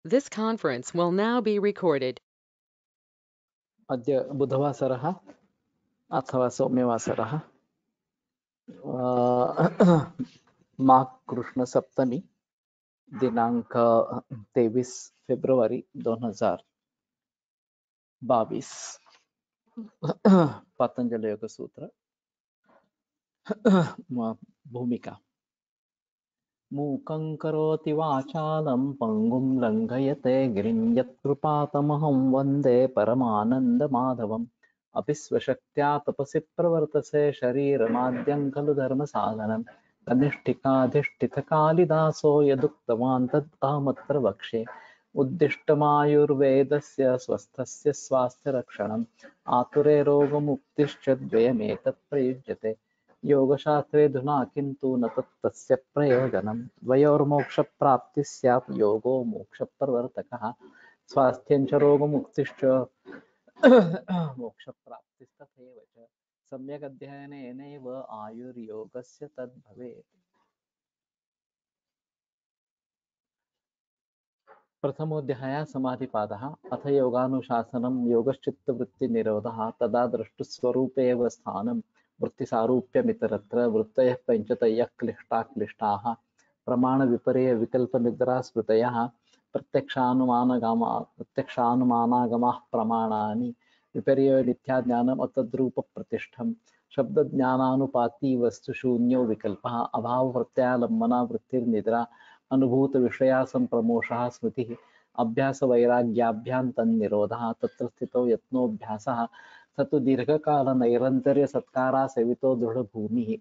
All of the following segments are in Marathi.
This conference will now be recorded. अद्य बुधवासरः अथवा सौम्यवासरः माघ कृष्ण सप्तमी दिनांक 23 फेब्रुवारी 2022 पतंजलि योग सूत्र भूमिका मूकं करोति वाचालं पंगुं लंघयते गिरिं यत्कृपातमहं वन्दे परमानन्दमाधवम् अपि स्वशक्त्या तपसि प्रवर्तसे शरीरमाद्यं खलु धर्मसाधनं कनिष्ठिकाधिष्ठितकालिदासो यदुक्तवान् तद् वक्ष्ये उद्दिष्टमायुर्वेदस्य स्वस्थस्य स्वास्थ्यरक्षणम् आतुरे रोगमुक्तिश्च द्वयमेतत् प्रयुज्यते योगशास्त्रे धुना किन्तु न तस्य प्रयोजनं द्वयोर्मोक्षप्राप्तिः स्यात् योगो मोक्षप्रवर्तकः स्वास्थ्यं च रोगमुक्तिश्च मोक्षप्राप्तिस्तथैव च सम्यक् अध्ययनेनैव आयुर्योगस्य तद्भवेत् प्रथमोऽध्यायः समाधिपादः अथ योगानुशासनं योगश्चित्तवृत्तिनिरोधः तदा द्रष्टुस्वरूपेव स्थानं वृत्तिसारूप्यमितरत्र वृत्तयः पञ्चतयः क्लिष्टाः प्रमाणविपर्ययविकल्पनिद्रास्मृतयः प्रत्यक्षानुमानागमाः प्रमाणानि विपर्ययनित्याज्ञानम् अतद्रूपप्रतिष्ठम् शब्दज्ञानानुपाती वस्तुशून्यो विकल्पः अभावप्रत्यालम्बना वृत्तिर्निद्रा अनुभूत विषया संप्रमोषः स्मृतिः अभ्यास वैराग्याभ्यां तन्निरोधः तत्र स्थितो यत्नोऽभ्यासः स तु दीर्घकाल नैरन्तर्य सत्कारा सेवितो दृढभूमिः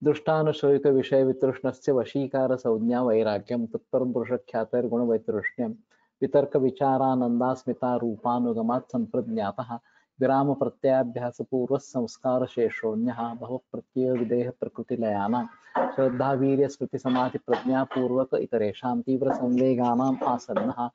दृष्टानुशोक विषय वितृष्णस्य वशीकार संज्ञा वैराग्यं तत्परं पुरुषख्यातैर्गुणवैतृष्ण्यं वितर्क विचारानन्दास्मिता रूपानुगमात् सम्प्रज्ञातः विराम प्रत्याभ्यास पूर्व संस्कार शेषोऽन्यः भव प्रत्यय विदेह प्रकृतिलयानां श्रद्धा वीर्य स्मृति समाधि प्रज्ञा पूर्वक इतरेषां तीव्र संवेगानाम् आसन्नः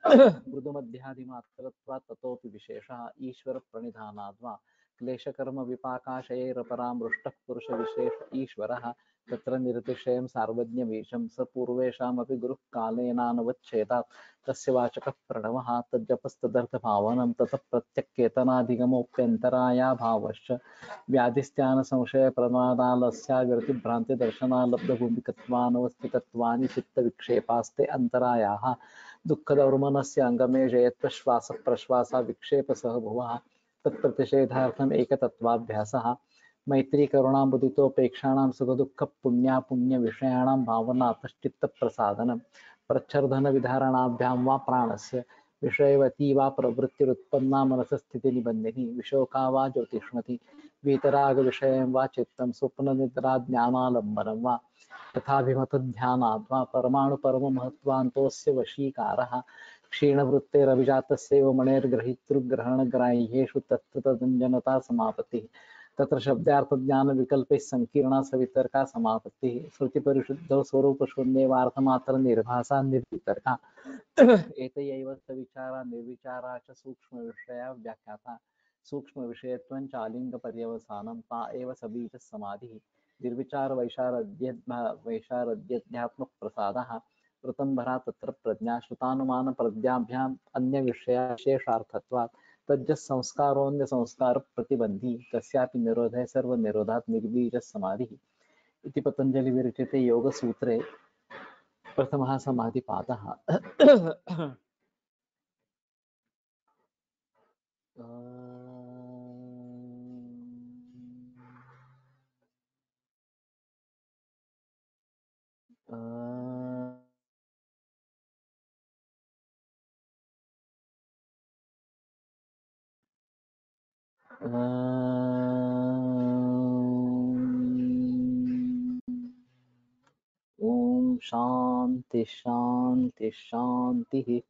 मृदुमध्यादिमात्रत्वात् ततोऽपि विशेषः ईश्वर प्रणिधानाद्वा क्लेशकर्म विपाकाशयैरपरामृष्टः पुरुषविशेष ईश्वरः तत्र निरतिशयं सार्वज्ञमीशं स पूर्वेषामपि गुरुः कालेनानवच्छेदात् तस्य वाचकः प्रणवः तज्जपस्तदर्थभावनं ततः प्रत्यक्केतनाधिगमोऽप्यन्तरायाभावश्च व्याधिस्त्यानसंशयप्रमादालस्याविरतिभ्रान्तिदर्शनालब्धभूमिकत्वानवस्थितत्वानि चित्तविक्षेपास्ते अन्तरायाः दुःखदौर्मनस्य अङ्गमे विक्षेपसह भुवः तत्प्रतिषेधार्थम् एकतत्त्वाभ्यासः मैत्री करुणामुदितोपेक्षाणां सुखदुःखपुण्यापुण्यविषयाणां भावनातश्चित्तप्रसादनं प्रच्छर्दनविधारणाभ्यां वा प्राणस्य विषयवती वा प्रवृत्तिरुत्पन्ना मनसस्थितिनिबन्धिनी विशोका वा ज्योतिष्मति वीतरागविषयं वा चित्तं स्वप्ननिद्राज्ञानालम्बनं वा तथाभिमतध्यानात् वा परमाणुपरममहत्त्वान्तोऽस्य वशीकारः क्षीणवृत्तेरभिजातस्यैव मणेर्ग्रहीतृग्रहणग्राह्येषु तत्र तदञ्जनता समापत्तिः तत्र शब्दार्थज्ञानविकल्पैः सङ्कीर्णा सवितर्का समापत्तिः श्रुतिपरिशुद्धौ स्वरूपशून्येवार्थमात्रनिर्भासा निर्वितर्का एतयैव सविचारा निर्विचारा च सूक्ष्मविषया व्याख्याता सूक्ष्मविषयत्वं चालिङ्गपर्यवसानं ता एव सबीजः समाधिः निर्विचार वैशारद्यध्यात्मप्रसादः वृतंभरा तत्र प्रज्ञा श्रुतानुमान प्रज्ञाभ्याम अन्य विषयाशेषार्थत्वात् तज्ज संस्कारोन्य संस्कार प्रतिबंधी तस्यापि निरोधे सर्व निरोधात् निर्बीज समाधिः इति पतंजलि विरचिते योग सूत्रे प्रथमः समाधिपादः ओम शांति शांति शांति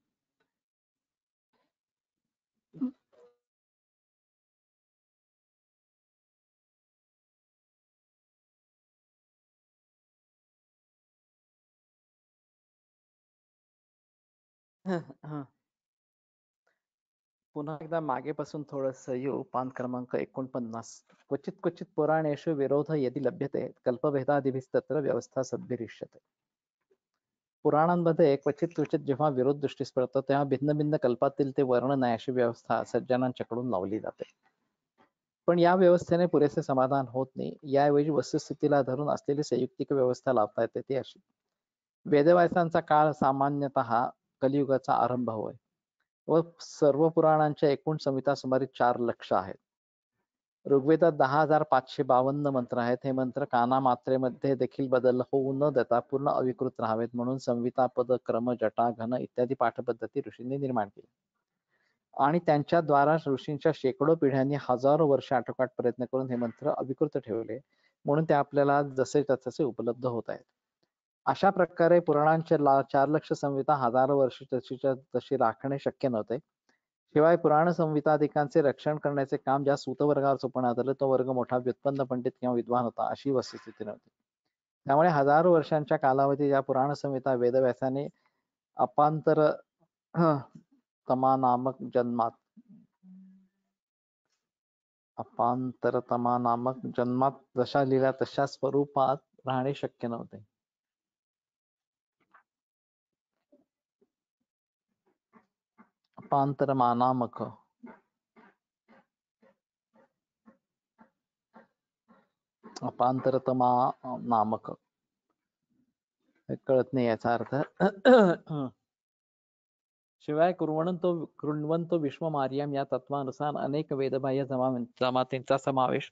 पुन्हा एकदा मागेपासून थोडंसं येऊ पान क्रमांक 49 क्वचित क्वचित पुराणेषु विरोध यदि लभ्यते कल्पभेदादिभिस्तत्र व्यवस्था सद्भिरिष्यते पुराणांमध्ये क्वचित जेव्हा विरोध दृष्टीस पडतो तेव्हा भिन्न भिन्न कल्पातील ते वर्णन आहे अशी व्यवस्था सज्जनांच्याकडून लावली जाते. पण या व्यवस्थेने पुरेसे समाधान होत नाही. याऐवजी वस्तुस्थितीला धरून असलेली संयुक्तिक व्यवस्था लावता येते ती अशी. वेदव्यासांचा काळ सामान्यतः कलियुगाचा आरंभ होय व सर्व पुराणांच्या एकूण संहिता सुमारे 4 लक्ष आहेत. ऋग्वेदात 10,552 मंत्र आहेत. हे मंत्र कानामात्रेमध्ये देखील बदल होऊ न देता पूर्ण अविकृत राहावेत म्हणून संहिता, पद, क्रम, जटा, घन इत्यादी पाठपद्धती ऋषींनी निर्माण केली आणि त्यांच्या द्वारा ऋषींच्या शेकडो पिढ्यांनी हजारो वर्ष आटोकाट प्रयत्न करून हे मंत्र अविकृत ठेवले म्हणून ते आपल्याला जसे तसे उपलब्ध होत आहेत. अशा प्रकारे पुराणांचे 4 लक्ष संहिता हजारो वर्ष तशी राखणे शक्य नव्हते. शिवाय पुराण संहिताधिकांचे रक्षण करण्याचे काम ज्या सूतवर्गावर सोपवण्यात आले तो वर्ग मोठा व्युत्पन्न पंडित किंवा विद्वान होता अशी वस्तुस्थिती नव्हती. त्यामुळे हजारो वर्षांच्या कालावधीत या पुराण संहिता वेदव्यासाने अपांतर तमा नामक जन्मात जशा लिहिल्या तशा स्वरूपात राहणे शक्य नव्हते. अपांतरमानामक अपांतरतमा नामक हे कळत नाही याचा अर्थ. शिवाय कृण्वंतो विश्वमार्याम या तत्वानुसार अनेक वेदबाह्य जमातींचा समावेश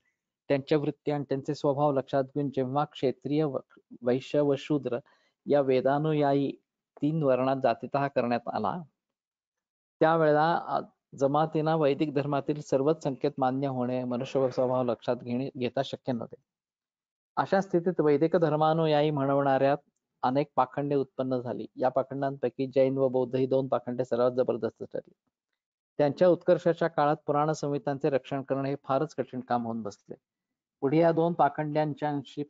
त्यांच्या वृत्ती आणि त्यांचे स्वभाव लक्षात घेऊन जेव्हा क्षत्रिय, वैश्य व शूद्र या वेदानुयायी 3 वर्णात जातीतः करण्यात आला त्यावेळेला जमातींना वैदिक धर्मातील सर्वच संकेत मान्य होणे, मनुष्य स्वभाव लक्षात घेता शक्य नव्हते. अशा स्थितीत वैदिक धर्मानुयायी म्हणवणाऱ्या अनेक पाखंडे उत्पन्न झाली. या पाखंडांपैकी जैन व बौद्ध ही 2 पाखंडे सर्वात जबरदस्त ठरली. त्यांच्या उत्कर्षाच्या काळात पुराण संहितांचे रक्षण करणे हे फारच कठीण काम होऊन बसले. पुढे या 2 पाखंडांच्याशी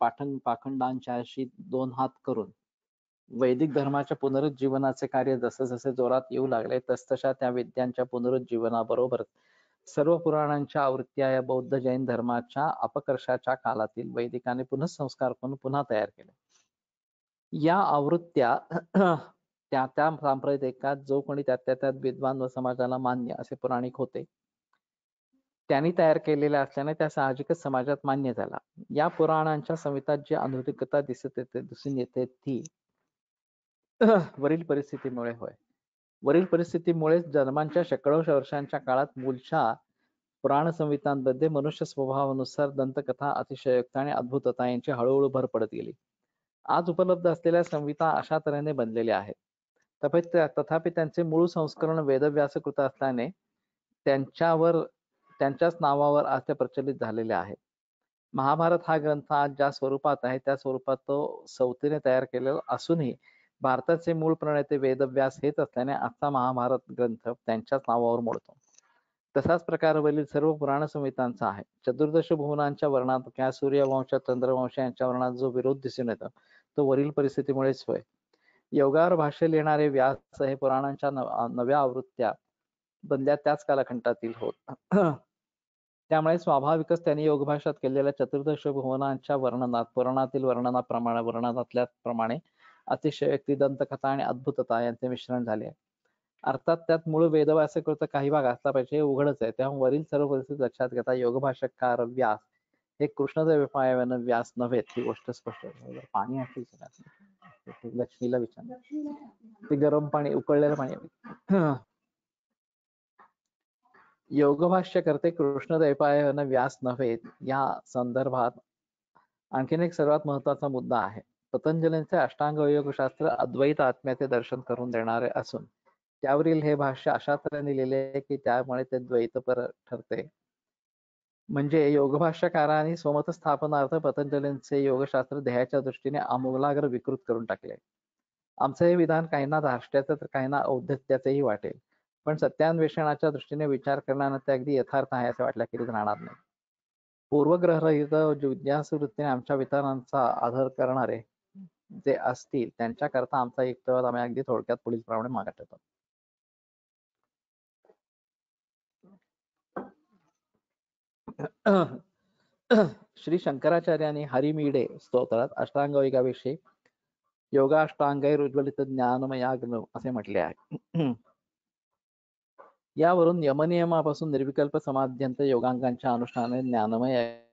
2 हात करून वैदिक धर्माच्या पुनरुज्जीवनाचे कार्य जसे जसे जोरात येऊ लागले तसतशा त्या विद्यांच्या पुनरुज्जीवनाबरोबर सर्व पुराणांच्या आवृत्त्या या बौद्ध जैन धर्माच्या अपकर्षाच्या काळातील वैदिकाने पुनःसंस्कार करून पुन्हा तयार केले. या आवृत्त्या त्या सांप्रदायिकात जो कोणी त्यात विद्वान व समाजाला मान्य असे पुराणिक होते त्यांनी तयार केलेल्या असल्याने त्या साहजिकच समाजात मान्य झाला. या पुराणांच्या संहितात जी आधुनिकता दिसून येते ती वरील परिस्थितीमुळे होय. वरील परिस्थितीमुळे जन्मांच्या शेकडो वर्षांच्या काळात मूलच्या पुराण संहितांमध्ये मनुष्य स्वभावानुसार दंतकथा, अतिशयोक्ती आणि अद्भुतता यांची हळूहळू भर पडत गेली. आज उपलब्ध असलेल्या संहिता अशा तऱ्हेने बनलेल्या आहेत. तथापि त्यांचे मूळ संस्करण वेदव्यासकृत असल्याने त्यांच्याच नावावर आज ते प्रचलित झालेले आहेत. महाभारत हा ग्रंथ आज ज्या स्वरूपात आहे त्या स्वरूपात तो सवतीने तयार केलेला असूनही भारताचे मूळ प्रणेते वेदव्यास हेच असल्याने आजचा महाभारत ग्रंथ त्यांच्याच नावावर मोडतो. तसाच प्रकार वरील सर्व पुराण संहितांचा आहे. चतुर्दश भुवनांच्या वर्णात किंवा सूर्यवंश, चंद्रवंश यांच्या वर्णात जो विरोध दिसून येतो तो वरील परिस्थितीमुळेच होय. योगावर भाष्य लिहिणारे व्यास हे पुराणांच्या नव्या आवृत्त्या बनल्या त्याच कालखंडातील होत. त्यामुळे स्वाभाविकच त्यांनी योगभाष्यात केलेल्या चतुर्दश भुवनांच्या वर्णनात पुराणातील वर्णनातल्या प्रमाणे अतिशयोक्ती, दंतकथा आणि अद्भुतता यांचे मिश्रण झाले. अर्थात त्यात मूळ वेदव्यासकृत काही भाग असला पाहिजे हे उघडच आहे. त्यामुळे वरील सर्व परिस्थिती लक्षात घेता योगभाष्यकार व्यास हे कृष्णदेवरायाने व्यास नव्हेत ही गोष्ट स्पष्ट आहे. पाणी आहे लक्ष्मीला विचार, ते गरम पाणी, उकळलेलं पाणी. योगभाष्य करते कृष्णद्वैपायन व्यास नव्हेत या संदर्भात आणखीन एक सर्वात महत्वाचा मुद्दा आहे. पतंजलींचे अष्टांग योगशास्त्र अद्वैत आत्म्याचे दर्शन करून देणारे असून त्यावरील हे भाष्य अशा तऱ्हेने लिहिले की त्यामुळे ते द्वैतपर ठरते. म्हणजे योगभाष्यकारांनी स्वमत स्थापनार्थ पतंजलींचे योगशास्त्र ध्येयाच्या दृष्टीने आमूलाग्र विकृत करून टाकले. आमचे हे विधान काहींना धार्ष्ट्याचे तर काहींना औद्धत्याचेही वाटेल, पण सत्यान्वेषणाच्या दृष्टीने विचार करण्याने ते अगदी यथार्थ आहे असे वाटल्याखेरीज राहणार नाही. पूर्वग्रहरहित जिज्ञासू वृत्तीने आमच्या विचारांचा आदर करणारे जे असतील त्यांच्याकरता आमचा युक्तिवाद आम्ही अगदी थोडक्यात पुढील प्रमाणे मागे ठेवतो. श्री शंकराचार्यांनी हरिमीडे स्तोत्रात अष्टांग योगाविषयी योगाष्टांगैरुज्वलित ज्ञानमयाग्न असे म्हटले आहे. यावरून यमनियमापासून निर्विकल्प समाध्यंत योगांगांच्या अनुष्ठानाने ज्ञानमय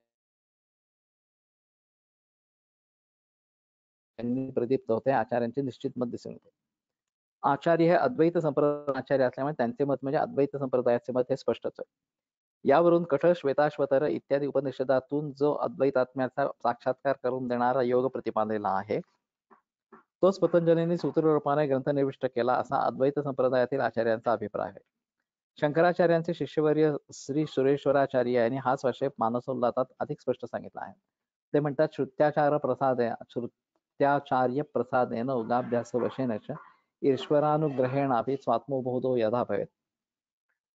प्रदीप्त होते. आचार्यांचे निश्चित मत दिसून येते. आचार्य हे अद्वैत संप्रदाय आचार्य असल्यामुळे त्यांचे मत म्हणजे अद्वैत संप्रदायाचे मत हे स्पष्टच आहे. यावरून कठ, श्वेताश्वतर इत्यादी उपनिषदातून जो अद्वैतात्म्याचा साक्षात्कार करून देणारा योग प्रतिपादलेला आहे तोच पतंजलींनी सूत्ररूपाने ग्रंथ निविष्ट केला असा अद्वैत संप्रदायातील आचार्यांचा अभिप्राय आहे. शंकराचार्यांचे शिष्यवर्य श्री सुरेश्वराचार्य यांनी हाच विषय मानसोल्लातात अधिक स्पष्ट सांगितला आहे. ते म्हणतात, श्रुत्याचार्य प्रसादेन उदाभ्यास वशेनच ईश्वरानुग्रहेणापि स्वात्मबोधो यथा भवेत्.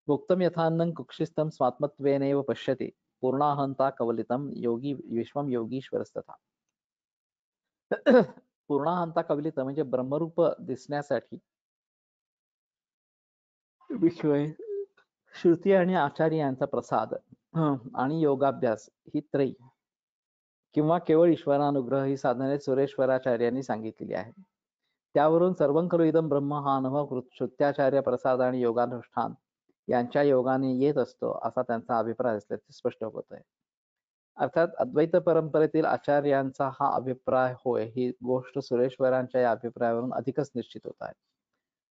भुक्तं यथान्नं कुक्षिस्थं स्वात्मत्वेनैव पश्यति पूर्णाहंता कवलितं योगी विश्वं योगीश्वरस्तथा. पूर्णाहंता कवलित म्हणजे ब्रह्मरूप दिसण्यासाठी विषय श्रुती आणि आचार्य यांचा प्रसाद आणि योगाभ्यास ही त्रयी किंवा केवळ ईश्वरानुग्रह ही साधने सुरेश्वराचार्यांनी सांगितलेली आहे. त्यावरून सर्वं खलु इदं ब्रह्म हा अनुभव श्रुत्याचार्य प्रसाद आणि योगानुष्ठान यांच्या योगाने येत असतो असा त्यांचा अभिप्राय असल्याचे स्पष्ट होत आहे. अर्थात अद्वैत परंपरेतील आचार्यांचा हा अभिप्राय होय ही गोष्ट सुरेश्वरांच्या या अभिप्रायावरून अधिकच निश्चित होत आहे.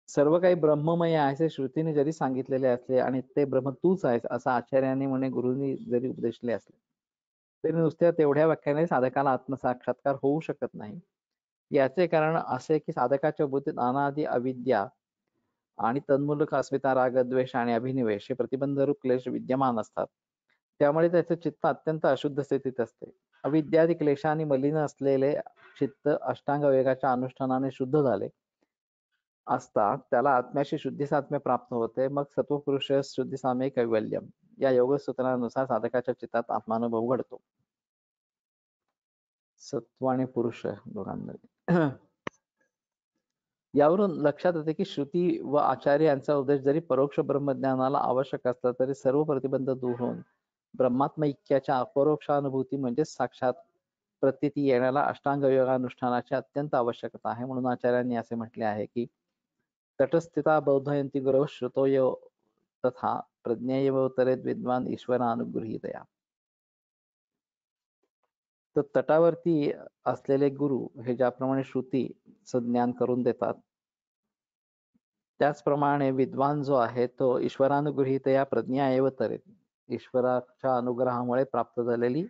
सर्व काही ब्रह्ममय आहे असे श्रुतीने जरी सांगितलेले असले आणि ते ब्रह्म तूच आहेस असं आचार्यांनी म्हणे गुरुंनी जरी उपदेशले असले तरी नुसत्या तेवढ्या वाक्याने साधकाला आत्मसाक्षात्कार होऊ शकत नाही. याचे कारण असे की साधकाच्या बुद्धीत अनादि अविद्या आणि तन्मूलक अस्मिता, राग, द्वेष आणि अभिनिवेश हे प्रतिबंधरूप क्लेश विद्यमान असतात. त्यामुळे त्याचे चित्त अत्यंत अशुद्ध स्थितीत असते. अविद्यादी क्लेशाने मलिन असलेले चित्त अष्टांग योगाच्या अनुष्ठानाने शुद्ध झाले असता त्याला आत्म्याशी शुद्धिसात्म्य प्राप्त होते. मग सत्वपुरुष शुद्धिसाम्य कैवल्यम या योग सूत्रानुसार साधकाच्या चित्तात आत्मानुभव घडतो. सत्व आणि पुरुष दोघांमध्ये यावरून लक्षात येते की श्रुती व आचार्य यांचा उद्देश जरी परोक्ष ब्रह्मज्ञानाला आवश्यक असला तरी सर्व प्रतिबंध दूर होऊन ब्रह्मात्मैक्याच्या अपरोक्षानुभूती म्हणजे साक्षात प्रतीती येण्याला अष्टांग योगानुष्ठानाची अत्यंत आवश्यकता आहे. म्हणून आचार्यांनी असे म्हटले आहे की तटस्थिता बौद्धयंती गुरव श्रुतोयो तथा प्रज्ञेयवतरेत विद्वान ईश्वरानुगृहीतया. तर तटावरती असलेले गुरु हे ज्याप्रमाणे श्रुतीचं ज्ञान करून देतात त्याचप्रमाणे विद्वान जो आहे तो ईश्वरानुगृहीत या प्रज्ञा एव तरेत ईश्वराच्या अनुग्रहामुळे प्राप्त झालेली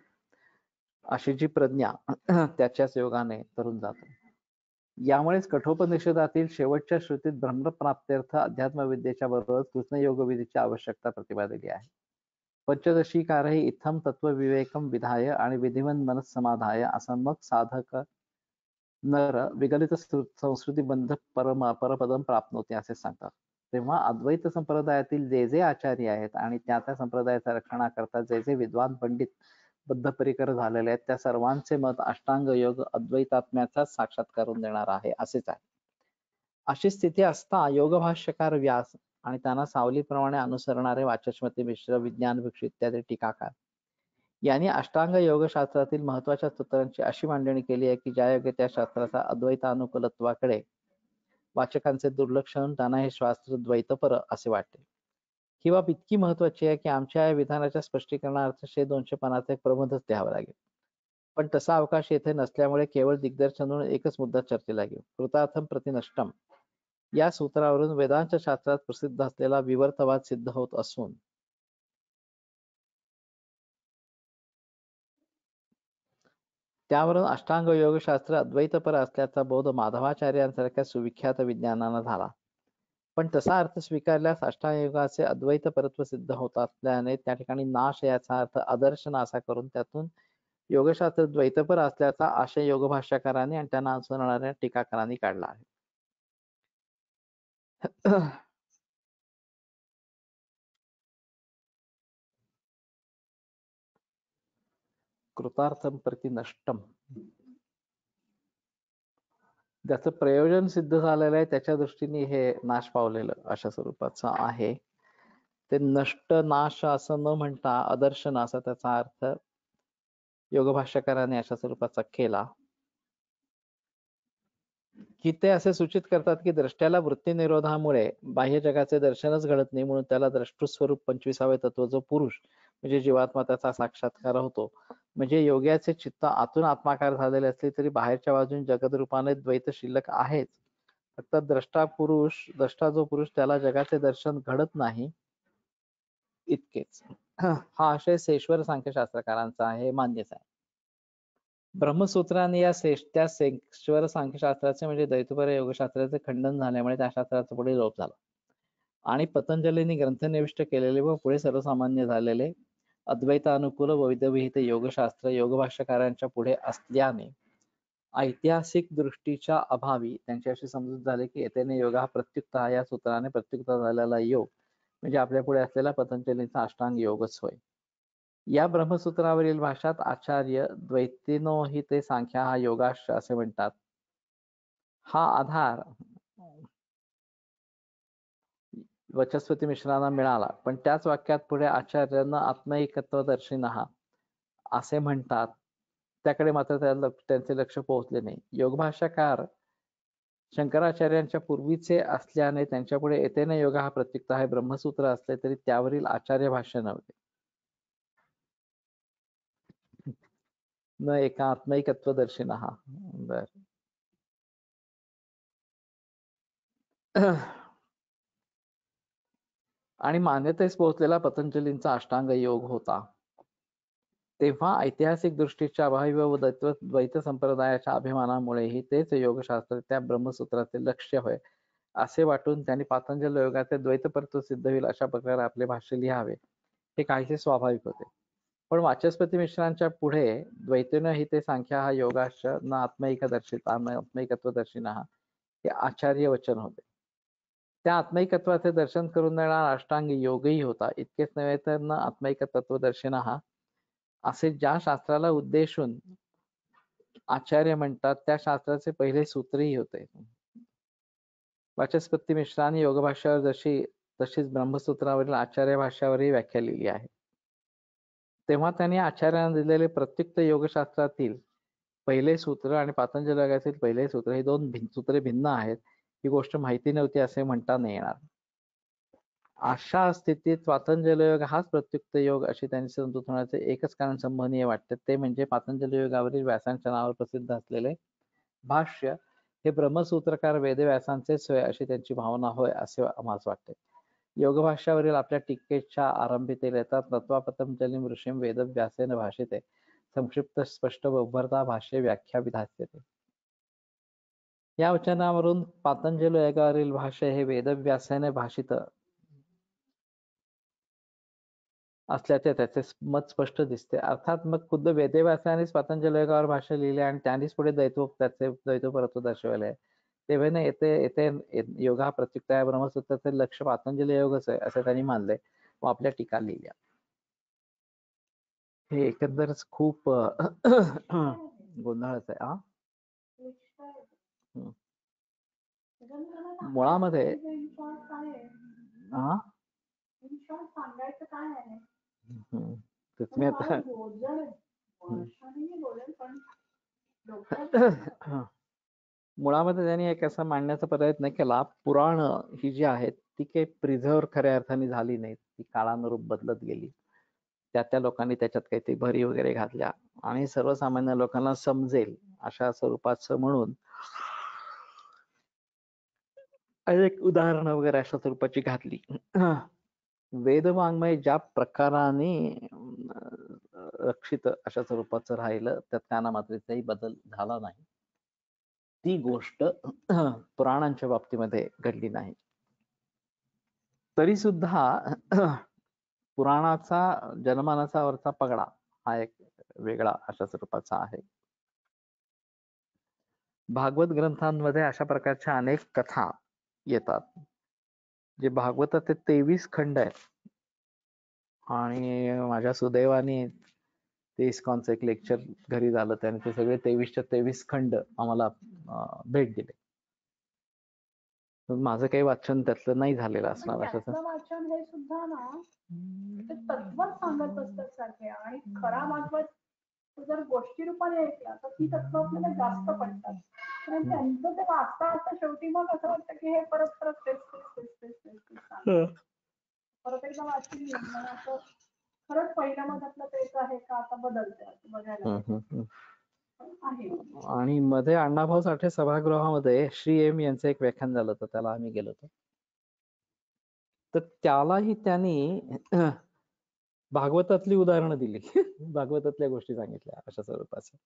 अशी जी प्रज्ञा त्याच्याच योगाने तरून जातो. यामुळेच कठोपनिषदातील शेवटच्या श्रुतीत ब्रह्मप्राप्त्यर्थ अध्यात्म विद्येच्या बरोबरच कृष्णयोग विधीची आवश्यकता प्रतिपादिली आहे. पंचदशीकारही इत्थम तत्व विवेकम विधाय आणि विधिवन मनस समाधाय असा मग साधक नर विगलित संस्कृती बंध परपदम प्राप्नोते असे सांगतात. तेव्हा अद्वैत संप्रदायातील जे जे आचार्य आहेत आणि त्या त्या संप्रदायाच्या रक्षणाकरता जे जे विद्वान पंडित बद्धपरिकर झालेले आहेत त्या सर्वांचे मत अष्टांग योग अद्वैतात्म्याचा साक्षात करून देणार आहे असेच आहे. अशी स्थिती असता योग भाष्यकार व्यास आणि त्यांना सावलीप्रमाणे अनुसरणारे वाचस्पती मिश्र, विज्ञान भिक्षू इत्यादी टीकाकार यांनी अष्टांग योगशास्त्रातील महत्वाच्या सूत्रांची अशी मांडणी केली आहे की ज्या योगे त्या शास्त्राचा अद्वैतानुकूलत्वाकडे वाचकांचे दुर्लक्ष होऊन त्यांना हे शास्त्र द्वैतपर असे वाटते. ही बाब इतकी महत्वाची आहे की आमच्या या विधानाच्या स्पष्टीकरणार्थ 250 एक प्रबंधच द्यावा लागेल. पण तसा अवकाश येथे नसल्यामुळे केवळ दिग्दर्शन म्हणून एकच मुद्दा चर्चेला घेऊ. कृतार्थम प्रतिनष्टम या सूत्रावरून वेदांत शास्त्रात प्रसिद्ध असलेला विवर्तवाद सिद्ध होत असून त्यावरून अष्टांग योगशास्त्र अद्वैतपर असल्याचा बोध माधवाचार्यांसारख्या सुविख्यात विज्ञानानं झाला. पण तसा अर्थ स्वीकारल्यास अष्टांगयोगाचे अद्वैत परत्व सिद्ध होत असल्याने त्या ठिकाणी नाश याचा अर्थ आदर्श नासा करून त्यातून योगशास्त्र द्वैतपर असल्याचा आशय योग भाष्यकारांनी आणि त्यांना अनुसरणाऱ्या टीकाकारांनी काढला आहे. कृतार्थम प्रति नष्टम ज्याचं प्रयोजन सिद्ध झालेलं आहे त्याच्या दृष्टीने हे नाश पावलेलं अशा स्वरूपाचं आहे. ते नष्ट नाश असं न म्हणता आदर्श नाश त्याचा अर्थ योग भाष्यकाराने अशा स्वरूपाचा केला. की ते असे सूचित करतात की द्रष्ट्याला वृत्तीनिरोधामुळे बाह्य जगाचे दर्शनच घडत नाही, म्हणून त्याला द्रष्टृस्वरूप 25वे तत्व जो पुरुष म्हणजे जीवात्मा त्याचा साक्षात्कार होतो. म्हणजे योग्याचे चित्त आतून आत्माकार झालेले असले तरी बाहेरच्या बाजून जगदरूपाने द्वैत शिल्लक आहेच. फक्त द्रष्टा जो पुरुष त्याला जगाचे दर्शन घडत नाही इतकेच. हा आशय सेश्वर सांख्यशास्त्रकारांचा आहे, मान्यच आहे. ब्रह्मसूत्राने त्या सेश्वर सांख्यशास्त्राचे म्हणजे द्वैतपर योगशास्त्राचे खंडन झाल्यामुळे त्या शास्त्राचा पुढे लोप झाला आणि पतंजलींनी ग्रंथनिविष्ट केलेले व पुढे सर्वसामान्य झालेले अद्वैतानुकूल वैदविहित योगशास्त्र योगभाष्यकारांच्या पुढे असल्याने ऐतिहासिक दृष्टीच्या अभावी त्यांची अशी समजूत झाली की येथेने योग हा प्रत्युक्त या सूत्राने प्रत्युक्त झालेला योग म्हणजे आपल्या पुढे असलेला पतंजलींचा अष्टांग योगच होय. या ब्रह्मसूत्रावरील भाषात आचार्य द्वैतीनो हि ते सांख्या हा योगाश्च असे म्हणतात. हा आधार वचस्पती मिश्रांना मिळाला, पण त्याच वाक्यात पुढे आचार्यांना आत्मैकत्वदर्शिनः असे म्हणतात, त्याकडे मात्र त्यांचे लक्ष पोहोचले नाही. योगभाष्यकार शंकराचार्यांच्या पूर्वीचे असल्याने त्यांच्यापुढे येतेन योग हा प्रत्युक्त हे ब्रह्मसूत्र असले तरी त्यावरील आचार्य भाष्य नव्हते. न एका आत्मैकत्वदर्शिनः. बर. आणि मान्यतेस पोहोचलेला पतंजलींचा अष्टांग योग होता. तेव्हा ऐतिहासिक दृष्टीच्या अभावी व द्वैत संप्रदायाच्या अभिमानामुळेही तेच योगशास्त्र त्या ब्रह्मसूत्राचे लक्ष्य होय असे वाटून त्यांनी पातंजल योगाचे द्वैतपरत्व सिद्ध होईल अशा प्रकारे आपले भाष्य लिहावे, हे काहीसे स्वाभाविक होते. पण वाचस्पती मिश्रांच्या पुढे द्वैतेन हि ते सांख्या हा योगाश्च न आत्मैकत्वदर्शिनः हे आचार्य वचन होते. त्या आत्मैकत्वाचे दर्शन करून देणारा अष्टांग योगही होता. इतकेच नव्हे तर न आत्मैकत्वदर्शिनः असे ज्या शास्त्राला उद्देशून आचार्य म्हणतात त्या शास्त्राचे पहिले सूत्रही होते. वाचस्पती मिश्रांनी योगभाष्यावर तशीच ब्रह्मसूत्रावरील आचार्य भाष्यावरही व्याख्या लिहिली आहे. तेव्हा त्यांनी आचार्यांना दिलेले प्रत्युक्त योगशास्त्रातील पहिले सूत्र आणि पातंजल योगातील पहिले सूत्र हे दोन सूत्रे भिन्न आहेत ही गोष्ट माहिती नव्हती असे म्हणता नाही येणार. अशा स्थितीत पातंजल योग हाच प्रत्युक्त योग अशी त्यांची समजूत होण्याचे एकच कारण संभवनीय वाटते, ते म्हणजे पातंजल योगावरील व्यासांच्या नावावर प्रसिद्ध असलेले भाष्य हे ब्रह्मसूत्रकार वेदव्यासांचेच होय अशी त्यांची भावना होय असे आम्हाला वाटते. योगभाष्यावरील आपल्या टीकेच्या आरंभी ते लिहितात, तत्वा पतंजलिं ऋषीं वेदव्यासेन भाषिते संक्षिप्त स्पष्ट व उभरता भाष्ये व्याख्या विधास्यते. या वचनावरून पातंजल योगावरील भाष्य हे वेदव्यासाने भाषित असल्याचे त्याचे मत स्पष्ट दिसते. अर्थात मग खुद्द वेदव्यासानेच पातंजल योगावर भाष्य लिहिले आणि त्यांनीच पुढे त्याचे द्वैतपरत्व दर्शवले. तेव्हा येथे योग हा प्रत्युक्त या ब्रह्मसूत्राचे लक्ष पातंजल योगच आहे असे त्यांनी मानले व आपल्या टीका लिहिल्या. हे एकंदरच खूप गोंधळच आहे. मुळामध्ये तुम्ही आता मुळामध्ये त्यांनी एक असा मांडण्याचा प्रयत्न केला, पुराण ही जी आहेत ती काही प्रिझर्व खऱ्या अर्थाने झाली नाहीत, ती काळानुरूप बदलत गेली. त्या लोकांनी त्याच्यात काहीतरी भरी वगैरे घातल्या आणि सर्वसामान्य लोकांना समजेल अशा स्वरूपाचं म्हणून अनेक उदाहरणं वगैरे अशा स्वरूपाची घातली. वेदवाङ्मय ज्या प्रकाराने रक्षित अशा स्वरूपाचं राहिलं त्यात त्यांना मात्र बदल झाला नाही. ती गोष्ट पुराणांच्या बाबतीमध्ये घडली नाही. तरी सुद्धा पुराणाचा जनमानसावरचा वरचा पगडा हा एक वेगळा अशा स्वरूपाचा आहे. भागवत ग्रंथांमध्ये अशा प्रकारच्या अनेक कथा येतात. जे भागवताचे 23 खंड आहेत आणि माझ्या सुदैवाने ते इस्कॉनचं एक लेक्चर घरी झालं, त्याने ते सगळे 23च्या 23 खंड आम्हाला भेट दिले. माझं काही वाचन त्यातलं नाही झालेलं असणार. वाचन हे सुद्धा ना ते तत्वच सांगत असतात सारखे आणि खरा महत्व तो जर गोष्टी रूपाने ऐकला तर ती तत्व आपल्याला जास्त पडतात. कारण त्यांचं ते वाचता वाचता शेवटी मग असं वाटतं की हे परत परत तेच तेच तेच तेच तेच तेच सांगतात. परत एकदा वाचून घेऊन मला असं खरंच पहिल्या मधातलं तेच आहे का आता बदलतंय असं बघायला पाहिजे. आहे. आणि मध्ये अण्णाभाऊ साठे सभागृहामध्ये श्री एम यांचं एक व्याख्यान झालं होतं, त्याला आम्ही गेलो होतो. तर त्यालाही त्यांनी भागवतातली उदाहरणं दिली. भागवतातल्या गोष्टी सांगितल्या अशा स्वरूपाचं.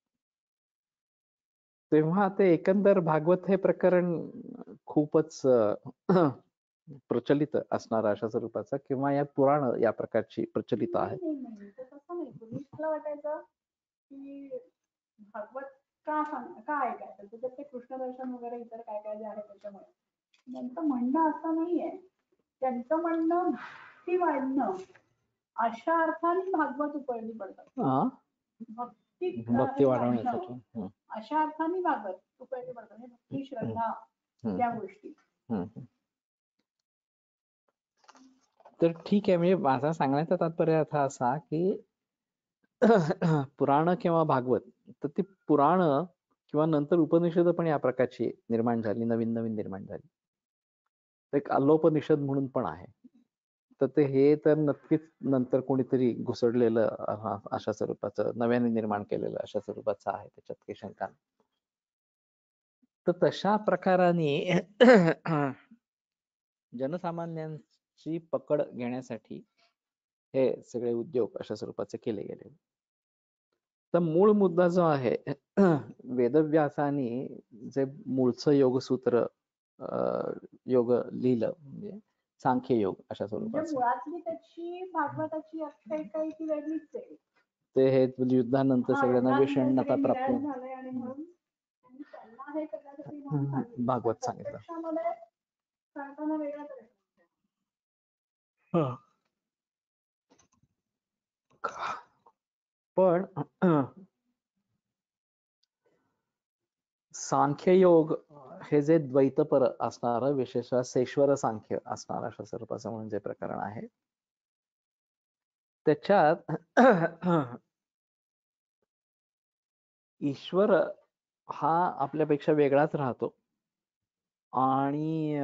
तेव्हा ते एकंदर भागवत हे प्रकरण खूपच प्रचलित असणार अशा स्वरूपाचं, किंवा या पुराण या प्रकारची प्रचलित आहे. नाही, तर तसं नाही. पूर्वी मला वाटायचं की भागवत का ऐकायचं, त्याच्यात ते कृष्णदर्शन वगैरे इतर काय काय जे आहे त्याच्यामुळे. त्यांचं म्हणणं असं नाहीये. त्यांचं म्हणणं भक्ती वाढणं अशा अर्थाने भागवत उपयोगी पडतात. भक्ती वाढवण्यासाठी अशा अर्थाने भागवत उपयोगी पडतात. भक्ती, श्रद्धा त्या गोष्टी. तर ठीक आहे, म्हणजे माझा सांगण्याचा तात्पर्य अर्थ असा की पुराण किंवा भागवत, तर ती पुराण किंवा नंतर उपनिषद पण या प्रकारची निर्माण झाली, नवीन नवीन निर्माण झाली. एक अल्लोपनिषद म्हणून पण आहे. तर ते हे तर नक्कीच नंतर कोणीतरी घुसडलेलं अशा स्वरूपाचं, नव्याने निर्माण केलेलं अशा स्वरूपाचं आहे, त्याच्यात काही शंका नाही. तर तशा प्रकाराने जनसामान्यांची पकड घेण्यासाठी हे सगळे उद्योग अशा स्वरूपाचे केले गेले. तर मूळ मुद्दा जो आहे, वेदव्यासानी जे मूळचं योगसूत्र योग लिहिलं, म्हणजे सांख्य योग अशा स्वरूपाचं. मुळातली त्याची भागवताची आख्यायिका ती वेगळीच आहे. ते हे युद्धानंतर सगळ्यांना विषण्णता प्राप्त झालंय आणि म्हणून त्यांना हे करण्यासाठी भागवत सांगितलं. सांगताना वेगळा पण सांख्ययोग हे जे द्वैतपर असणारं, विशेषतः सेश्वर सांख्य असणार अशा स्वरूपाचं म्हणून जे प्रकरण आहे, त्याच्यात ईश्वर हा आपल्यापेक्षा वेगळाच राहतो आणि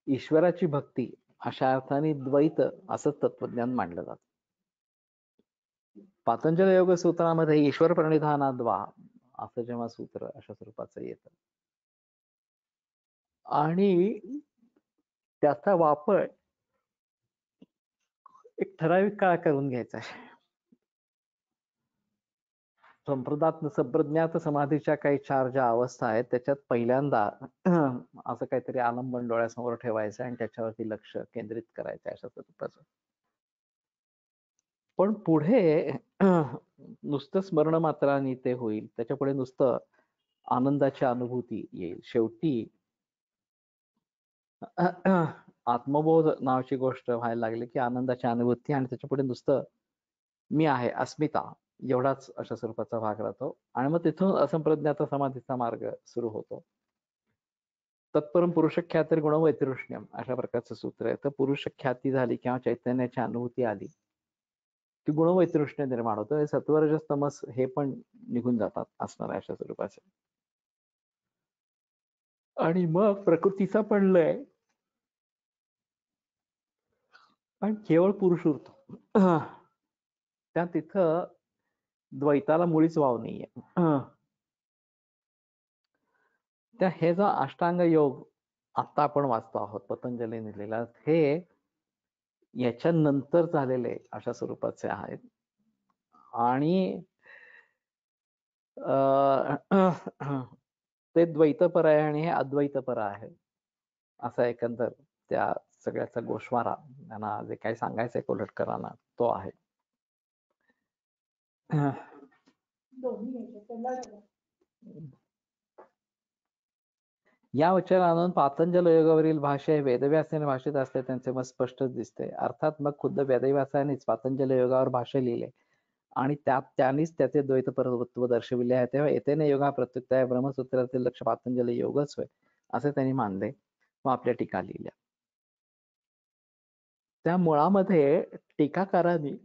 ईश्वराची भक्ती अशा अर्थाने द्वैत असं तत्वज्ञान मांडलं जातं. पातंजल योग सूत्रामध्ये ईश्वर प्रणिधानाद्वा असं जेव्हा सूत्र अशा स्वरूपाचं येतं आणि त्याचा वापर एक ठराविक काळ करून घ्यायचा आहे. संप्रज्ञात समाधीच्या काही 4 ज्या अवस्था आहेत, त्याच्यात पहिल्यांदा असं काहीतरी आलंबन डोळ्यासमोर ठेवायचं आणि त्याच्यावरती लक्ष केंद्रित करायचं अशा स्वरूपाचं. पण पुढे नुसतं स्मरण मात्राने ते होईल, त्याच्या पुढे नुसतं आनंदाची अनुभूती येईल. शेवटी आत्मबोध नावाची गोष्ट व्हायला लागली की आनंदाची अनुभूती, आणि त्याच्या पुढे नुसतं मी आहे, अस्मिता एवढाच अशा स्वरूपाचा भाग राहतो. आणि मग तिथून असंप्रज्ञात समाधीचा मार्ग सुरू होतो. तत्परम पुरुष ख्याती गुण वैतृष्ण्यम अशा प्रकारचं सूत्र आहे. तर पुरुष ख्याती झाली किंवा चैतन्याची अनुभूती आली की गुण वैतृष्ण्य निर्माण होतं. हे सत्वरजस तमस हे पण निघून जातात असणार अशा स्वरूपाचे. आणि मग प्रकृतीचा पण लय आणि केवळ पुरुष उरतो. त्या तिथं द्वैताला मुळीच वाव नाहीये. त्या हे जो अष्टांग योग आता आपण वाचतो आहोत पतंजलीने लिहिलेला, हे याच्या नंतर झालेले अशा स्वरूपाचे आहेत. आणि ते द्वैतपर आहे आणि हे अद्वैतपर आहे असा एकंदर त्या सगळ्याचा गोषवारा त्यांना जे काही सांगायचंय कोल्हटकरांना तो आहे. या वचनातून पातंजल योगावरील भाष्य हे वेदव्यासाने भाषित असते त्यांचे मत स्पष्टच दिसते. अर्थात मग खुद्द वेदव्यासानेच पातंजल योगावर भाष्य लिहिले आणि त्यांनीच त्याचे द्वैतपरत्व दर्शविले आहे. तेव्हा येतेने योगा प्रत्युक्ता ब्रह्मसूत्रातील लक्ष पातंजल योगच होय असे त्यांनी मानले व आपल्या टीका लिहिल्या. त्या मुळामध्ये टीकाकारांनी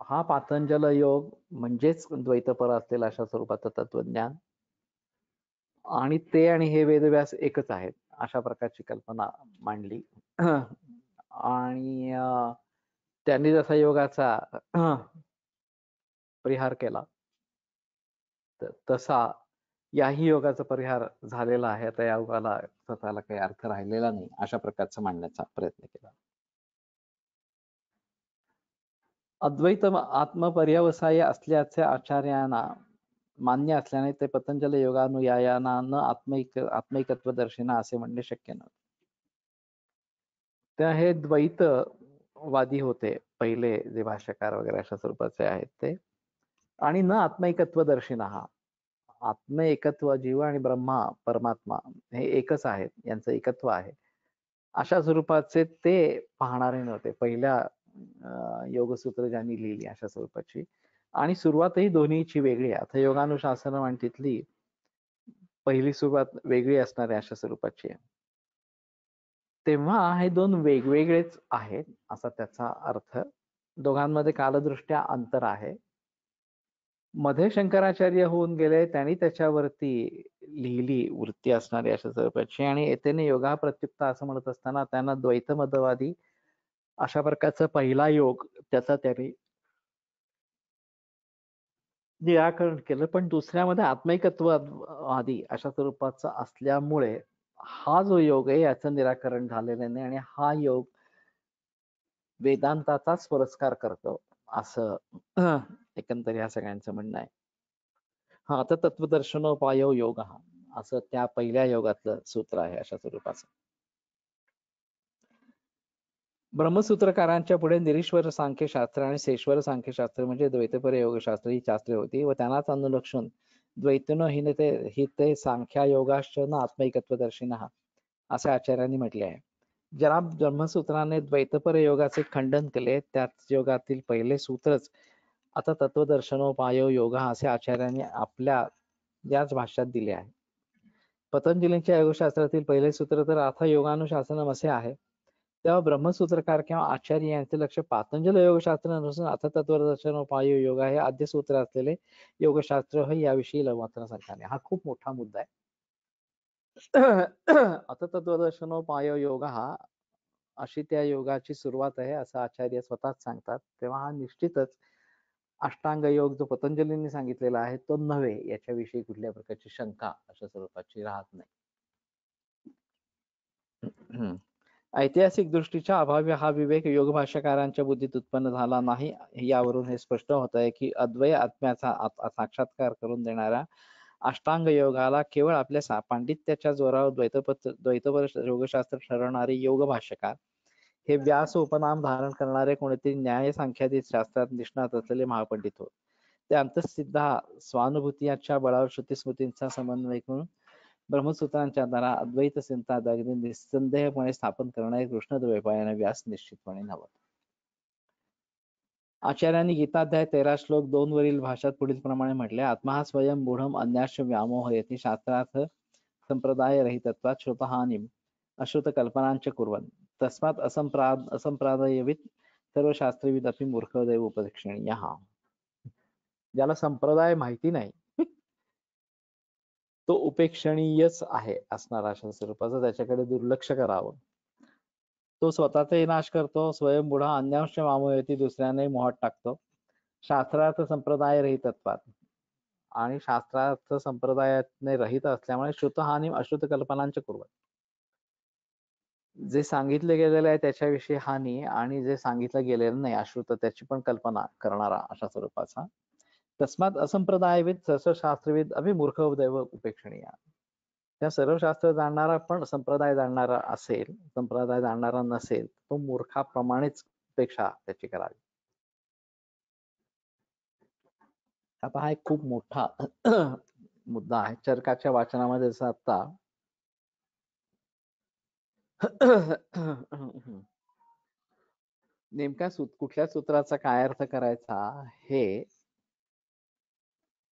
हा पातंजल योग म्हणजेच द्वैतपर असलेला अशा स्वरूपाचं तत्वज्ञान, आणि ते आणि हे वेदव्यास एकच आहेत अशा प्रकारची कल्पना मांडली. आणि त्यांनी जसा योगाचा परिहार केला तसा याही योगाचा परिहार झालेला आहे. आता या योगाला स्वतःला काही अर्थ राहिलेला नाही अशा प्रकारचा मांडण्याचा प्रयत्न केला. अद्वैत आत्मपर्यवसाय असल्याचे आचार्यांना मान्य असल्याने ते पतंजल योगानुयायांना न आत्मैकत्व दर्शना असे म्हणणे शक्य नव्हते. त्या हे द्वैतवादी होते पहिले जे भाष्यकार वगैरे अशा स्वरूपाचे आहेत ते, आणि न आत्मैकत्व दर्शिना, हा आत्म एकत्व, जीव आणि ब्रह्मा परमात्मा हे एकच आहेत, यांचं एकत्व आहे अशा स्वरूपाचे ते पाहणारे नव्हते. पहिल्या योगसूत्र ज्यांनी लिहिली अशा स्वरूपाची, आणि सुरुवातही दोन्हीची वेगळी आहे. आता योगानुशासन आणि तिथली पहिली सुरुवात वेगळी असणारी अशा स्वरूपाची आहे. तेव्हा हे दोन वेगवेगळेच आहेत असा त्याचा अर्थ. दोघांमध्ये कालदृष्ट्या अंतर आहे. मध्ये शंकराचार्य होऊन गेले, त्यांनी त्याच्यावरती लिहिली वृत्ती असणारी अशा स्वरूपाची, आणि येतेने योगा प्रत्युक्ता असं म्हणत असताना त्यांना द्वैतमतवादी अशा प्रकारचा पहिला योग त्याचा त्यांनी निराकरण केलं. पण दुसऱ्यामध्ये आत्मैकत्व आदी अशा स्वरूपाचा असल्यामुळे हा जो योग आहे याचं निराकरण झालेलं नाही, आणि हा योग वेदांताचाच पुरस्कार करतो असं एकंदर या सगळ्यांचं म्हणणं आहे. हा आता तत्वदर्शनोपाय योग हा असं त्या पहिल्या योगातलं सूत्र आहे अशा स्वरूपाचं. ब्रह्मसूत्रकारांच्या पुढे निरीश्वर सांख्यशास्त्र आणि शेश्वर सांख्यशास्त्र म्हणजे द्वैतपर योगशास्त्र ही शास्त्रे होती, व त्यांनाच अनुलक्षून द्वैतनो हि ते सांख्या योगाश्च न आत्मैकत्व दर्शिना असे आचार्यांनी म्हटले आहे. ज्या ब्रह्मसूत्राने द्वैतपर योगाचे खंडन केले त्याच योगातील पहिले सूत्रच आता तत्वदर्शनोपाय योग असे आचार्यांनी आपल्या याच भाष्यात दिले आहे. पतंजलींच्या योगशास्त्रातील पहिले सूत्र तर आता योगानुशासनम असे आहे. तेव्हा ब्रह्मसूत्रकार किंवा आचार्य यांचे लक्ष पातंजल योगशास्त्र नसून आता तत्वदर्शनोपाय योग हे आद्य सूत्र असलेले योगशास्त्र हे याविषयी मात्र सरकारने, हा खूप मोठा मुद्दा आहे. आता तत्वदर्शनोपाय योग हा अशी त्या योगाची सुरुवात आहे असं आचार्य स्वतःच सांगतात. तेव्हा हा निश्चितच अष्टांग योग जो पतंजलींनी सांगितलेला आहे तो नव्हे, याच्याविषयी कुठल्या प्रकारची शंका अशा स्वरूपाची राहत नाही. ऐतिहासिक दृष्टीच्या अभावी हा विवेक योग भाष्यकारांच्या बुद्धीत उत्पन्न झाला नाही. यावरून हे स्पष्ट होत आहे की अद्वय आत्म्याचा साक्षात्कार करून देणाऱ्या अष्टांग योगाला केवळ आपल्या पांडित्याच्या जोरावर द्वैतपर योगशास्त्र ठरवणारे योग भाष्यकार हे व्यास उपनाम धारण करणारे कोणीतरी न्याय सांख्यादी शास्त्रात निष्णात असलेले महापंडित होत. ते अंतःसिद्धा स्वानुभूतीच्या बळावर श्रुतीस्मृतींचा समन्वय करून ब्रह्मसूत्रांच्या द्वारा अद्वैत सिद्धांत अगदी निसंदेहपणे स्थापन करणारे कृष्णद्वैपायन व्यास निश्चितपणे नव्हत. आचार्यांनी गीताध्याय 13 श्लोक 2 वरील भाषात पुढील प्रमाणे म्हटले: आत्मा हा स्वयं मूढम अन्याश्च व्यामोह येथे शास्त्रार्थ संप्रदाय रहितत्वात श्रुतहानिम अश्रुत कल्पनांच कुर्वन् तस्मात् असंप्रादायवित सर्व शास्त्रविद अपि मूर्खदेव उपदेक्षणीय. ज्याला संप्रदाय माहिती नाही तो उपेक्षणीयच आहे असणार अशा स्वरूपाचं, त्याच्याकडे दुर्लक्ष करावं. तो स्वतःचाही नाश करतो, स्वयंबुडा अन्यांश मामोयती दुसऱ्याने मोहात टाकतो, शास्त्रार्थ संप्रदाय रहितत्वात आणि शास्त्रार्थ संप्रदायाने रहित असल्यामुळे श्रुतहानी अश्रुत कल्पनांच्या कुर्वत, जे सांगितले गेलेले आहे त्याच्याविषयी हानी आणि जे सांगितलं गेलेलं नाही अश्रुत त्याची पण कल्पना करणारा अशा स्वरूपाचा. तस्मात असंप्रदायविद सर्वशास्त्रविद अभिमूर्ख दैव उपेक्षणीय. त्या सर्व शास्त्र जाणणारा पण संप्रदाय जाणणारा असेल, संप्रदाय जाणणारा नसेल तो मूर्खाप्रमाणेच उपेक्षा त्याची करावी. आता हा एक खूप मोठा मुद्दा आहे. चरकाच्या वाचनामध्ये जसं आता नेमका कुठल्या सूत्राचा काय अर्थ करायचा हे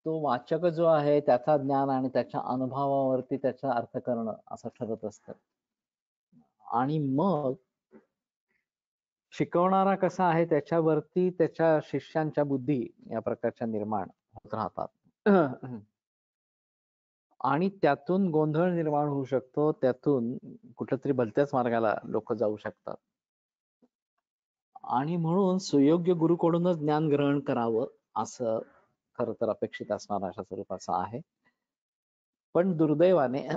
तो वाचक जो आहे त्याचा ज्ञान आणि त्याच्या अनुभवावरती त्याचा अर्थ करणं असं ठरत असतं. आणि मग शिकवणारा कसा आहे त्याच्यावरती त्याच्या शिष्यांच्या बुद्धी या प्रकारच्या निर्माण होत राहतात. आणि त्यातून गोंधळ निर्माण होऊ शकतो, त्यातून कुठेतरी भलत्याच मार्गाला लोक जाऊ शकतात. आणि म्हणून सुयोग्य गुरुकडूनच ज्ञान ग्रहण करावं असं खरं तर अपेक्षित असणार अशा स्वरूपाचं आहे. पण दुर्दैवाने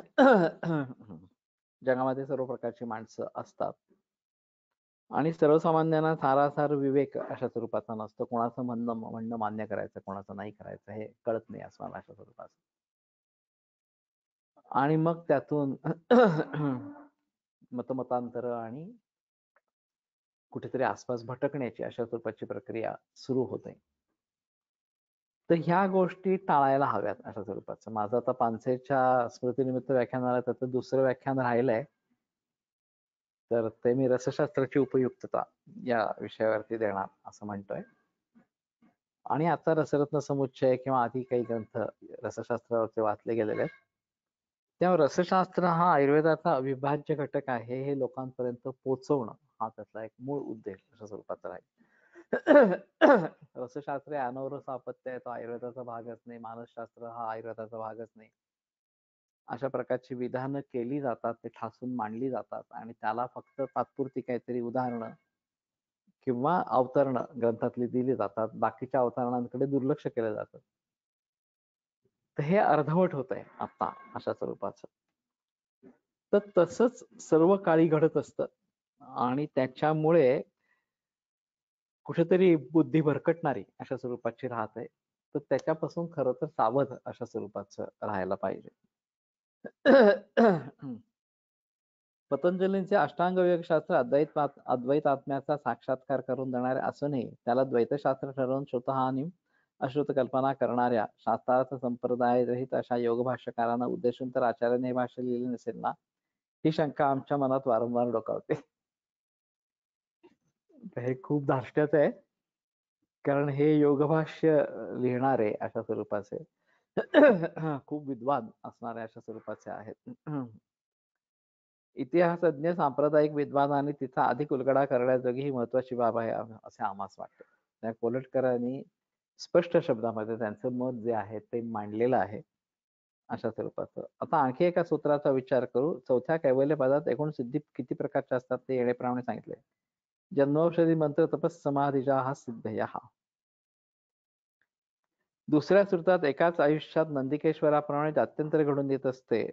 जगामध्ये सर्व प्रकारची माणसं असतात आणि सर्वसामान्यांना सारासार विवेक अशा स्वरूपाचा नसतो. कोणाचं म्हणणं मान्य करायचं, कोणाचं नाही करायचं हे कळत नाही असणार अशा स्वरूपाचं. आणि मग त्यातून मतमतांतर आणि कुठेतरी आसपास भटकण्याची अशा स्वरूपाची प्रक्रिया सुरू होते. तर ह्या गोष्टी टाळायला हव्यात अशा स्वरूपाचं. माझं आता पानसेच्या स्मृतीनिमित्त व्याख्यान झालं, त्याचं दुसरं व्याख्यान राहिलंय. तर ते मी रसशास्त्राची उपयुक्तता या विषयावरती देणार असं म्हणतोय. आणि आता रसरत्न समुच्चय किंवा आधी काही ग्रंथ रसशास्त्रावरती वाचले गेलेले आहेत. तेव्हा रसशास्त्र हा आयुर्वेदाचा अविभाज्य घटक आहे हे लोकांपर्यंत पोहोचवणं हा त्यातला एक मूळ उद्देश अशा स्वरूपाचा राहील. रसशास्त्र हे अनवरस अपत्य आहे, तो आयुर्वेदाचा भागच नाही. मानसशास्त्र हा आयुर्वेदाचा भागच नाही. अशा प्रकारची विधानं केली जातात, ते ठासून मांडली जातात आणि त्याला फक्त तात्पुरती काहीतरी उदाहरणं किंवा अवतरणं ग्रंथातली दिली जातात. बाकीच्या अवतरणांकडे दुर्लक्ष केलं जातं. तर हे अर्धवट होत आहे आता अशा स्वरूपाचं. तर तसंच सर्व काळी घडत असतं आणि त्याच्यामुळे कुठेतरी बुद्धी भरकटणारी अशा स्वरूपाची राहते. तर त्याच्यापासून खरं तर सावध अशा स्वरूपाचं राहायला पाहिजे. पतंजलींचे अष्टांग योगशास्त्र अद्वैत आत्म्याचा साक्षात्कार करून देणारे असूनही त्याला द्वैतशास्त्र ठरवून स्वतः आणि अश्रुत कल्पना करणाऱ्या शास्त्रार्थ संप्रदाय रहित अशा योग भाष्यकारांना उद्देशून तर आचार्याने हे भाष्य लिहिले नसेल ना, ही शंका आमच्या मनात वारंवार डोकावते. हे खूप धार्ष्ट्यच आहे, कारण हे योगभाष्य लिहिणारे अशा स्वरूपाचे खूप विद्वान असणारे अशा स्वरूपाचे आहेत. इतिहासज्ञ सांप्रदायिक विद्वान आणि तिचा अधिक उलगडा करण्याजोगी ही महत्वाची बाब आहे असे आम्हास वाटते. त्या कोल्हटकरांनी स्पष्ट शब्दामध्ये त्यांचं मत जे आहे ते मांडलेलं आहे अशा स्वरूपाचं. आता आणखी एका सूत्राचा विचार करू. चौथ्या कैवल्य पदात एकूण सिद्धी किती प्रकारच्या असतात ते येण्याप्रमाणे सांगितले. जन्मौषधी मंत्र तपस समाधीचा हा सिद्ध हा. दुसऱ्या सूत्रात एकाच आयुष्यात नंदिकेश्वराप्रमाणे जात्यंतर घडून येत असते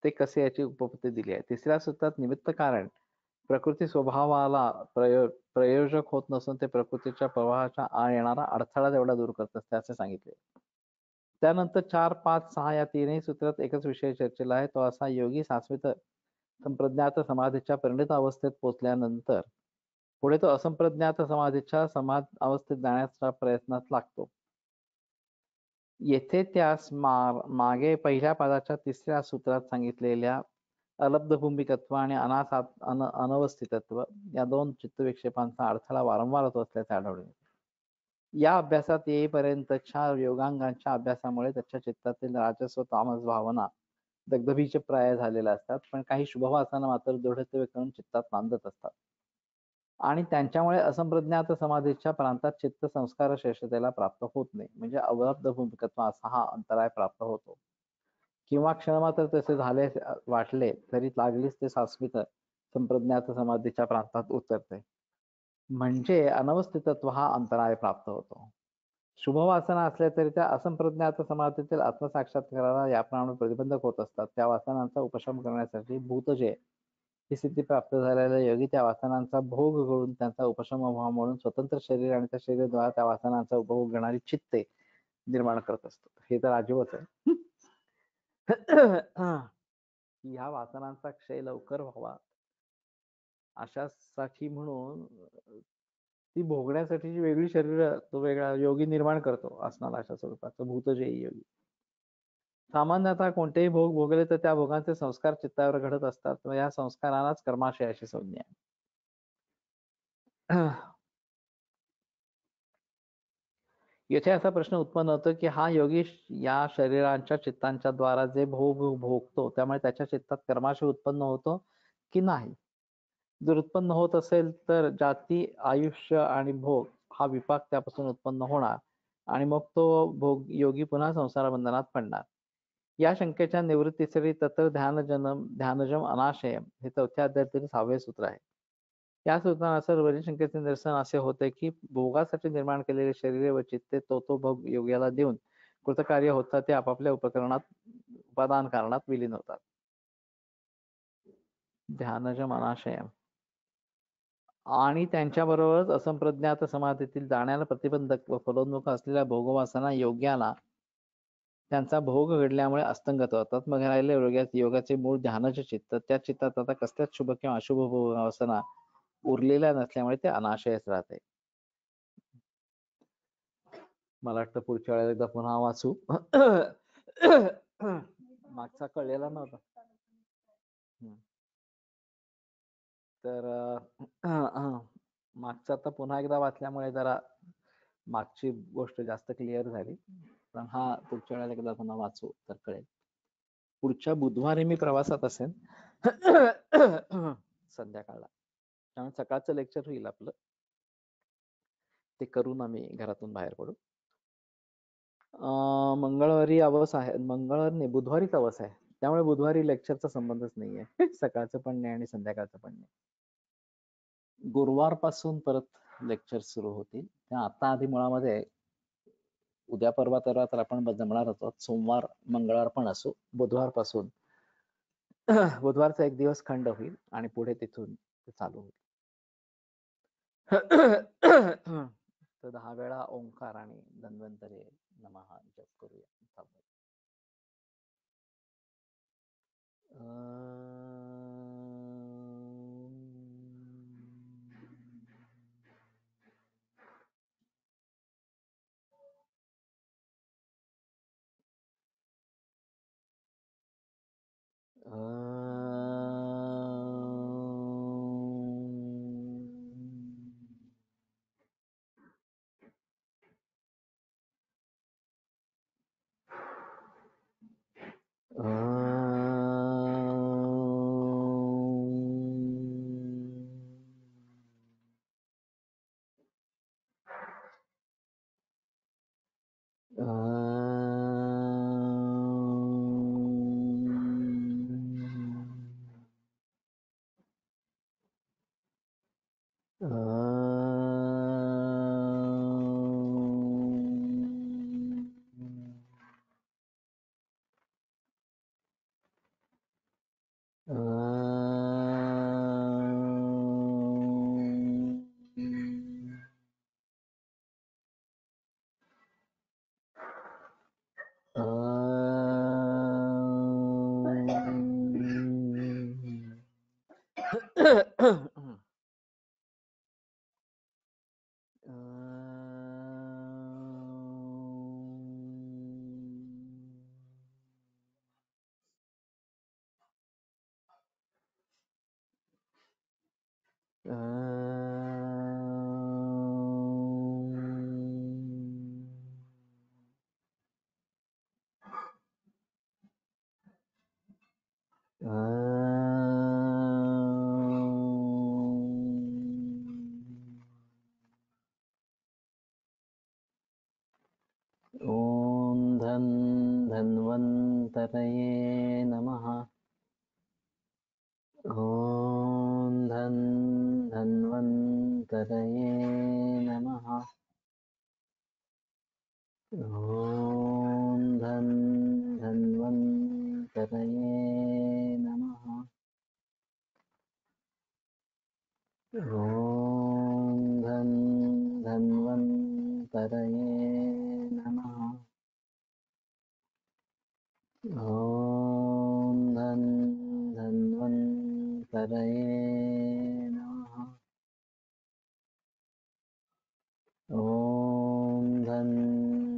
ते कसे याची उपपत्ती दिली आहे. तिसऱ्या सूत्रात निमित्त कारण प्रकृती स्वभावाला प्रयोजक होत नसून ते प्रकृतीच्या प्रवाहाच्या आड येणारा अडथळा जेवढा दूर करत असते असे सांगितले. त्यानंतर 4, 5, 6 या तीनही सूत्रात एकच विषय चर्चेला आहे, तो असा: योगी शाश्वत संप्रज्ञात समाधीच्या परिणित अवस्थेत पोहोचल्यानंतर पुढे तो असंप्रज्ञात समाधीच्या अवस्थेत जाण्याच्या प्रयत्नात लागतो. येथे त्यास मागे पहिल्या पदाच्या तिसऱ्या सूत्रात सांगितलेल्या अलब्ध भूमिकत्व आणि अनवस्थितत्व या दोन चित्तविक्षेपांचा अडथळा वारंवार होत असल्याचे आढळून येते. या अभ्यासात येईपर्यंतच्या योगांगांच्या अभ्यासामुळे त्याच्या चित्तातील राजस्व तामस भावना दगदगीचे प्राय झालेल्या असतात, पण काही शुभवासना मात्र दृढत्व करून चित्तात नांदत असतात आणि त्यांच्यामुळे असंप्रज्ञात समाधीच्या प्रांतात चित्त संस्कार शेषतेला प्राप्त होत नाही. म्हणजे अवलब्ध भूमिकत्व असा हा अंतराय प्राप्त होतो. किंवा क्षणमात्र तसे झाले वाटले तरी लागलीच ते शाश्वत संप्रज्ञात समाधीच्या प्रांतात उतरते. म्हणजे अनवस्थितत्व हा अंतराय प्राप्त होतो. शुभवासना असल्या तरी त्या असंप्रज्ञात समाधीतील आत्मसाक्षात्काराला याप्रमाणे प्रतिबंधक होत असतात. त्या वासनांचा उपशम करण्यासाठी भूतजे ही सिद्धी प्राप्त झालेल्या योगी त्या वासनांचा भोग करून त्यांचा उपशम व्हावा म्हणून स्वतंत्र शरीर आणि त्या शरीराद्वारा त्या वासनांचा उपभोग घेणारी चित्ते निर्माण करत असतो. हे तर अजिबच आहे. ह्या वासनांचा क्षय लवकर व्हावा अशासाठी म्हणून ती भोगण्यासाठी वेगळी शरीर तो वेगळा योगी निर्माण करतो असणारा अशा स्वरूपाचं भूतजयी योगी. सामान्यतः कोणतेही भोग भोगले तर त्या भोगांचे संस्कार चित्तावर घडत असतात व या संस्कारांनाच कर्माशय अशी संज्ञा आहे. येथे असा प्रश्न उत्पन्न होतो की हा योगी या शरीरांच्या चित्तांच्या द्वारा जे भोग भोगतो त्यामुळे त्याच्या चित्तात कर्माशय उत्पन्न होतो की नाही. जर उत्पन्न होत असेल तर जाती, आयुष्य आणि भोग हा विपाक त्यापासून उत्पन्न होणार आणि मग तो भोग योगी पुन्हा संसार बंधनात पडणार. या शंकेच्या निवृत्तीसाठी तत्र ध्यानजम अनाशयम हे 4थ्या अध्यायातील 6वे सूत्र आहे. या सूत्रानुसार वरील शंकेचे निरसन असे होते की भोगासाठी निर्माण केलेले शरीर व चित्ते तो भोग योग्याला देऊन कृतकार्य होतात ते आपापल्या उपादान कारणात विलीन होतात. ध्यानजम अनाशयम आणि त्यांच्याबरोबरच असंप्रज्ञात समाधीतील जाण्याला प्रतिबंधक व फलोन्मुख असलेल्या भोगवासना योग्याला त्यांचा भोग घडल्यामुळे अस्तंगत होतात. मग राहिलेल्या योगाचे मूळ ध्यानाचे चित्त, त्या चित्तात आता कसल्याच शुभ किंवा अशुभ भोगवासना उरलेल्या नसल्यामुळे ते अनाशयच राहते. मला वाटतं पुढच्या वेळेला एकदा पुन्हा वाचू. मागचा कळलेला नव्हता. तर मागचा आता पुन्हा एकदा वाचल्यामुळे जरा मागची गोष्ट जास्त क्लिअर झाली. पण हा पुढच्या वेळेला एकदा पुन्हा वाचू तर कळेल. पुढच्या बुधवारी मी प्रवासात असेन संध्याकाळला, त्यामुळे सकाळचं लेक्चर होईल आपलं, ते करून आम्ही घरातून बाहेर पडू. मंगळवारी अवस आहे, बुधवारीच अवस आहे, त्यामुळे बुधवारी लेक्चरचा संबंधच नाहीये. सकाळचं पण नाही आणि संध्याकाळचं पण नाही. गुरुवारपासून परत लेक्चर सुरू होतील. त्या आता आधी मुळामध्ये उद्या परवा तर आपण जमणार आहोत. सोमवार मंगळवार पण असो. बुधवारपासून बुधवारचा एक दिवस खंड होईल आणि पुढे तिथून चालू होईल. तर 10 वेळा ओंकार आणि धन्वंतरी नमः जप करूया. ओम धन्वन्तरये नमः. ओम धन्वन्तरये नमः. ओम धन्वन्तरये नमः. ओम धन्वन्तरये नमः. ओम धन्वन्तरये नमः. ओम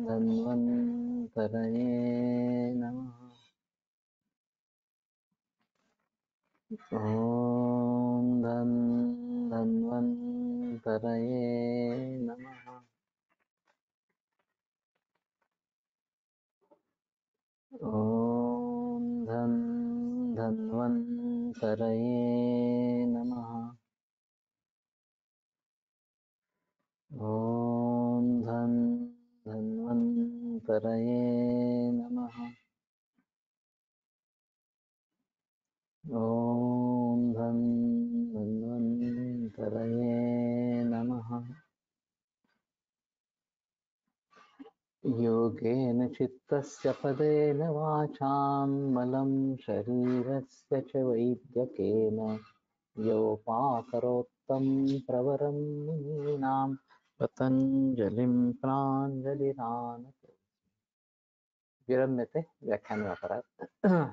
धन्वन्तरये नमः. ओम धन्वन्तरये नमः. ओम धन्वन्तरये नमः. नमः। ॐ धन्वन्तरये नमः। योगेन चित्तस्य पदेन वाचां मलं शरीरस्य च वैद्यकेन योपाकरोत्तं प्रवरं मुनीनां पतञ्जलिं प्राञ्जलिरानतोऽस्मि। विरम्यते व्याख्यानव्यापारात्।